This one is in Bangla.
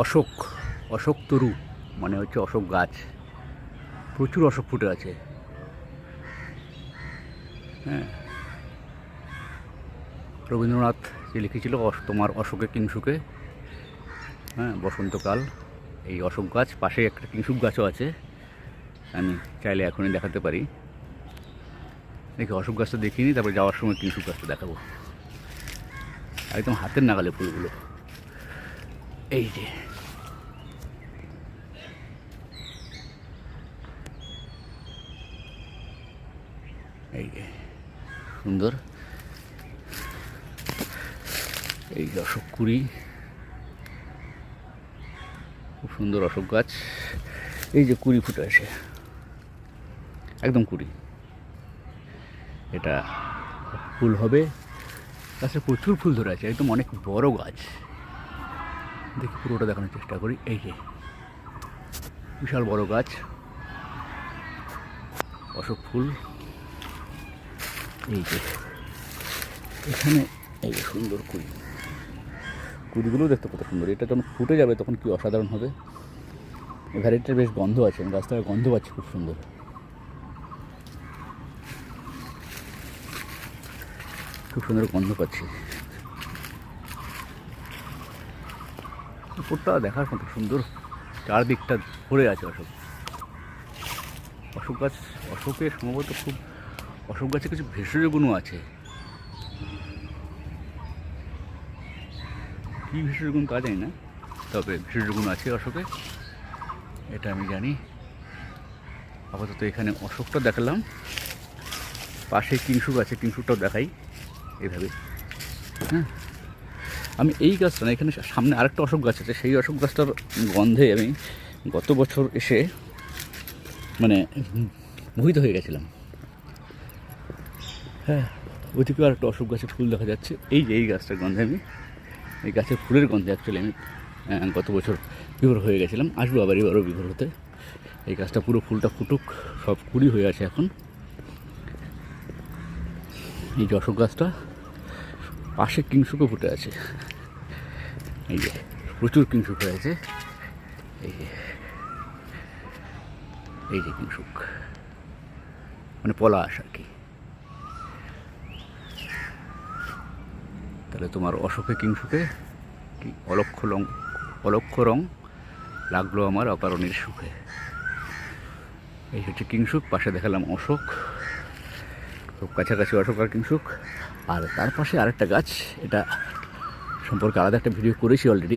অশোক, অশোক তরু মানে হচ্ছে অশোক গাছ। প্রচুর অশোক ফুটে আছে। হ্যাঁ, রবীন্দ্রনাথ যে লিখেছিল তোমার অশোকে কিংসুকে, হ্যাঁ, বসন্তকাল। এই অশোক গাছ, পাশে একটা কিংসুক গাছও আছে, আমি চাইলে এখনই দেখাতে পারি। দেখি অশোক গাছটা দেখিনি, তারপরে যাওয়ার সময় কিংসুক গাছটা দেখাবো। একদম হাতের নাগালে ফুলগুলো। এই যে এই যে সুন্দর, এই যে অশোক কুড়ি, খুব সুন্দর অশোক গাছ। এই যে কুড়ি ফুটে আছে, একদম কুড়ি। এটা ফুল হবে, গাছে প্রচুর ফুল ধরে আছে, একদম অনেক বড় গাছ। দেখি পুরোটা দেখানোর চেষ্টা করি। এই যে বিশাল বড় গাছ, অশোক ফুল। এই যে এখানে এই যে সুন্দর কুড়ি, কুড়িগুলো দেখতে কত সুন্দর। এটা যখন ফুটে যাবে তখন কি অসাধারণ হবে। ভ্যারাইটির বেশ গন্ধ আছে, গাছ থেকে গন্ধ পাচ্ছি খুব সুন্দর। খুব সুন্দর গন্ধ পাচ্ছি। উপরটা দেখার মতো সুন্দর, চারদিকটা ভরে আছে অশোক। অশোক গাছ, অশোকের সম্ভবত খুব, অশোক গাছে কিছু ভেষজ গুণও আছে। কী ভেষজ গুণ তা জানি না, তবে ভেষজ গুণ আছে অশোকে, এটা আমি জানি। আপাতত এখানে অশোকটা দেখালাম, পাশে কিংসুক আছে, কিংসুকটাও দেখাই এইভাবে। হ্যাঁ, আমি এই গাছটা না, এখানে সামনে আরেকটা অশোক গাছ আছে, সেই অশোক গাছটার গন্ধে আমি গত বছর এসে মানে মোহিত হয়ে গেছিলাম। হ্যাঁ, ওইদিকে আর একটা অশোক গাছের ফুল দেখা যাচ্ছে। এই যে এই গাছটার গন্ধে আমি, এই গাছের ফুলের গন্ধে অ্যাকচুয়ালি আমি গত বছর বিভোর হয়ে গেছিলাম। আসবো আবার এবারও বিভোর হতে। এই গাছটা পুরো ফুলটা ফুটুক, সব কুড়ি হয়ে আছে এখন। এই যে অশোক গাছটা, পাশে কিংসুকও ফুটে আছে। এই যে প্রচুর কিংসুক হয়েছে। এই যে এই যে কিংসুক মানে পলাশ আর কি। তাহলে তোমার অশোকে কিংসুকে কি অলক্ষ্য রং লাগলো আমার অকারণের সুখে। এই হচ্ছে কিংসুক, পাশে দেখালাম অশোক, খুব কাছাকাছি অশোক আর কিংসুক। আর তার পাশে আরেকটা গাছ, এটা সম্পর্কে আলাদা একটা ভিডিও করেছি অলরেডি।